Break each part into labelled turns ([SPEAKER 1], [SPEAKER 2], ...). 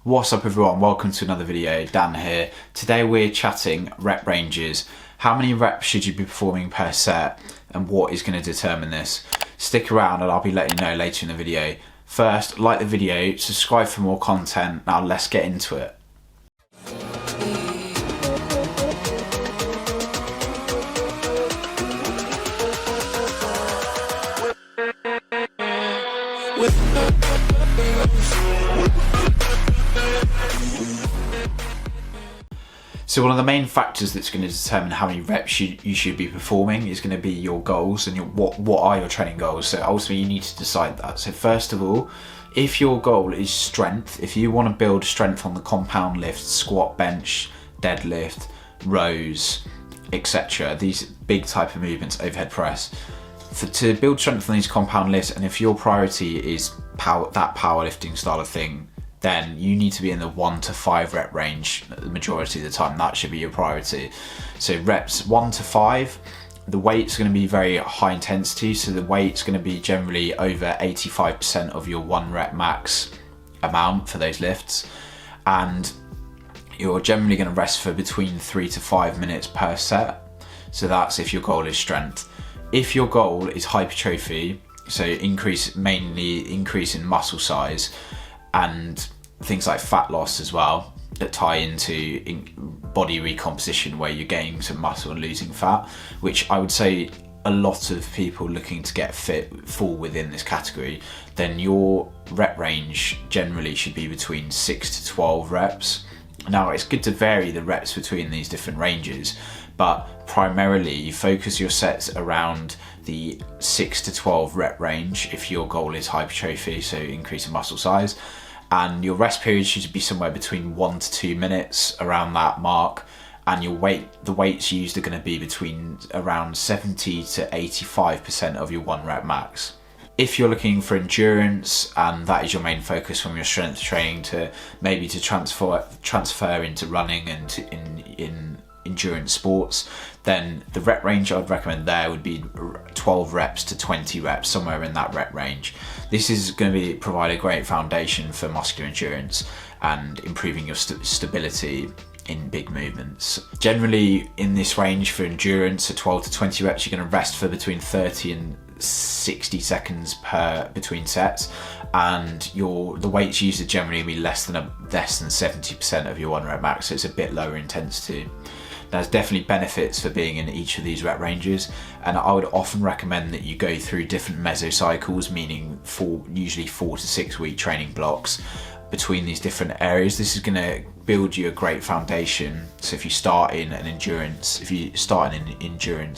[SPEAKER 1] What's up everyone, welcome to another video, Dan here. Today we're chatting rep ranges. How many reps should you be performing per set and what is going to determine this? Stick around and I'll be letting you know later in the video. First, like the video, subscribe for more content. Now let's get into it. So one of the main factors that's going to determine how many reps you should be performing is going to be your goals and what are your training goals. So ultimately you need to decide that. So first of all, if your goal is strength, if you want to build strength on the compound lift, squat, bench, deadlift, rows, etc., these big type of movements, overhead press, to build strength on these compound lifts, and if your priority is that powerlifting style of thing, then you need to be in the 1 to 5 rep range the majority of the time. That should be your priority. So reps 1 to 5, the weight's going to be very high intensity, so the weight's going to be generally over 85% of your 1 rep max amount for those lifts, and you're generally going to rest for between 3 to 5 minutes per set. So that's if your goal is strength. If your goal is hypertrophy, so mainly increase in muscle size and things like fat loss as well that tie into body recomposition, where you're gaining some muscle and losing fat, which I would say a lot of people looking to get fit fall within this category, then your rep range generally should be between 6 to 12 reps. Now it's good to vary the reps between these different ranges, but primarily you focus your sets around the 6 to 12 rep range if your goal is hypertrophy, so increase in muscle size, and your rest period should be somewhere between 1 to 2 minutes, around that mark, and the weights used are going to be between around 70 to 85% of your 1 rep max. If you're looking for endurance and that is your main focus from your strength training to maybe to transfer into running and in endurance sports, then the rep range I'd recommend there would be 12 reps to 20 reps, somewhere in that rep range. This is going to provide a great foundation for muscular endurance and improving your stability in big movements. Generally in this range for endurance, at 12 to 20 reps, you're going to rest for between 30 and 60 seconds between sets, and the weights used are generally be less than 70% of your 1 rep max, so it's a bit lower intensity. There's definitely benefits for being in each of these rep ranges, and I would often recommend that you go through different mesocycles, meaning usually 4 to 6 week training blocks between these different areas. This is going to build you a great foundation. So if you start in an endurance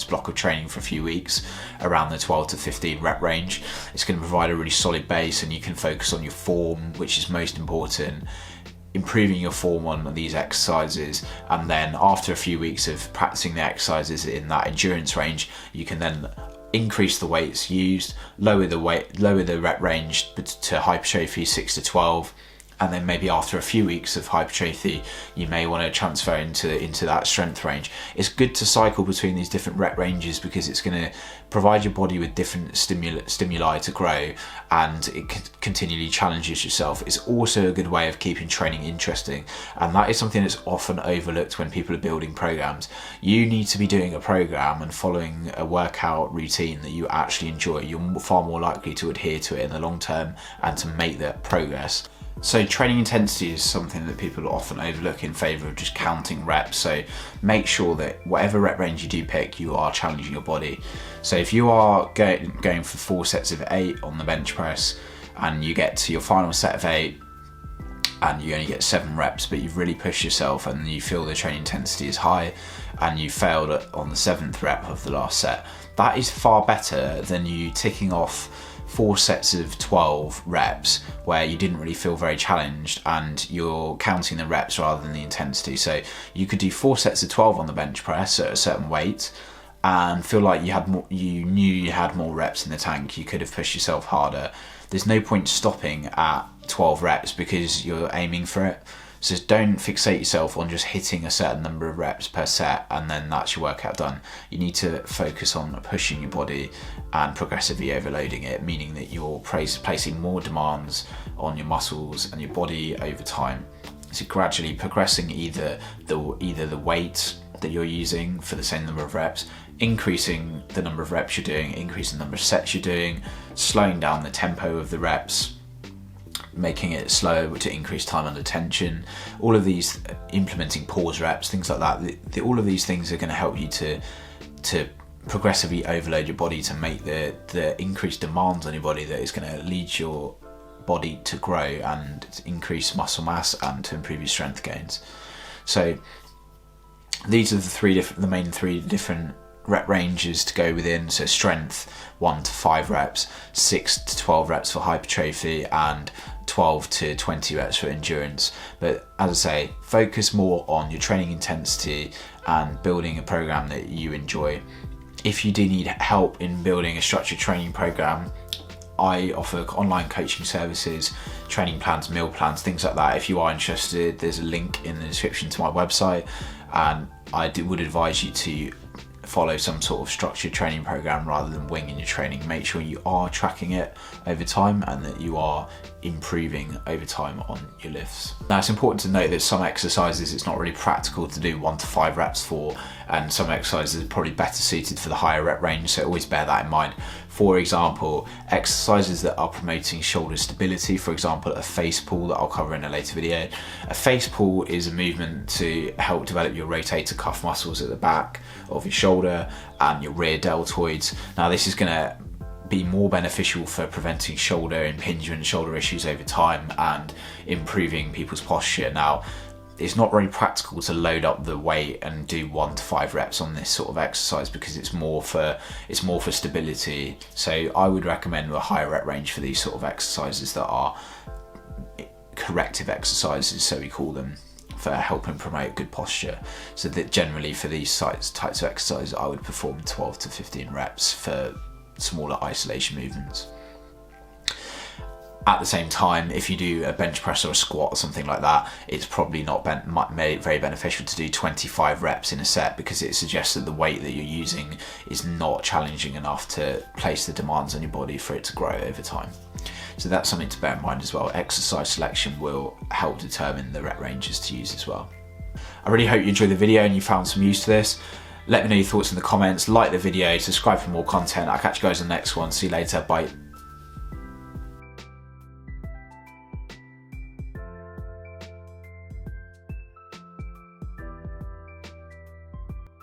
[SPEAKER 1] block of training for a few weeks around the 12 to 15 rep range, it's going to provide a really solid base, and you can focus on your form, which is most important, improving your form on these exercises, and then after a few weeks of practicing the exercises in that endurance range, you can then increase the weights used, lower the rep range to hypertrophy 6 to 12, and then maybe after a few weeks of hypertrophy you may want to transfer into that strength range. It's good to cycle between these different rep ranges because it's going to provide your body with different stimuli to grow, and it continually challenges yourself. It's also a good way of keeping training interesting, and that is something that's often overlooked when people are building programs. You need to be doing a program and following a workout routine that you actually enjoy. You're far more likely to adhere to it in the long term and to make that progress. So training intensity is something that people often overlook in favour of just counting reps. So make sure that whatever rep range you do pick, you are challenging your body. So if you are going for 4 sets of 8 on the bench press, and you get to your final set of 8 and you only get 7 reps, but you've really pushed yourself and you feel the training intensity is high and you failed on the 7th rep of the last set, that is far better than you ticking off 4 sets of 12 reps where you didn't really feel very challenged and you're counting the reps rather than the intensity. So you could do 4 sets of 12 on the bench press at a certain weight and feel like you knew you had more reps in the tank. You could have pushed yourself harder. There's no point stopping at 12 reps because you're aiming for it. So don't fixate yourself on just hitting a certain number of reps per set and then that's your workout done. You need to focus on pushing your body and progressively overloading it, meaning that you're placing more demands on your muscles and your body over time. So gradually progressing either the weight that you're using for the same number of reps, increasing the number of reps you're doing, increasing the number of sets you're doing, slowing down the tempo of the reps, making it slow to increase time under tension, all of these, implementing pause reps, things like that. All of these things are going to help you to progressively overload your body, to make the increased demands on your body that is going to lead your body to grow and to increase muscle mass and to improve your strength gains. So these are the main three different rep ranges to go within. So strength, 1 to 5 reps, 6 to 12 reps for hypertrophy, and 12 to 20 reps for endurance. But as I say, focus more on your training intensity and building a program that you enjoy. If you do need help in building a structured training program, I offer online coaching services, training plans, meal plans, things like that. If you are interested, there's a link in the description to my website, and I would advise you to follow some sort of structured training program rather than winging your training. Make sure you are tracking it over time and that you are improving over time on your lifts. Now, it's important to note that some exercises it's not really practical to do 1 to 5 reps for, and some exercises are probably better suited for the higher rep range, so always bear that in mind. For example, exercises that are promoting shoulder stability, for example, a face pull that I'll cover in a later video. A face pull is a movement to help develop your rotator cuff muscles at the back of your shoulder and your rear deltoids. Now, this is going to be more beneficial for preventing shoulder impingement, shoulder issues over time, and improving people's posture. Now, it's not very practical to load up the weight and do 1 to 5 reps on this sort of exercise because it's more for stability. So I would recommend a higher rep range for these sort of exercises that are corrective exercises, so we call them, for helping promote good posture. So that generally for these types of exercises, I would perform 12 to 15 reps for smaller isolation movements. At the same time, if you do a bench press or a squat or something like that, it's probably not very beneficial to do 25 reps in a set, because it suggests that the weight that you're using is not challenging enough to place the demands on your body for it to grow over time. So that's something to bear in mind as well. Exercise selection will help determine the rep ranges to use as well. I really hope you enjoyed the video and you found some use to this. Let me know your thoughts in the comments, like the video, subscribe for more content. I'll catch you guys on the next one. See you later, bye.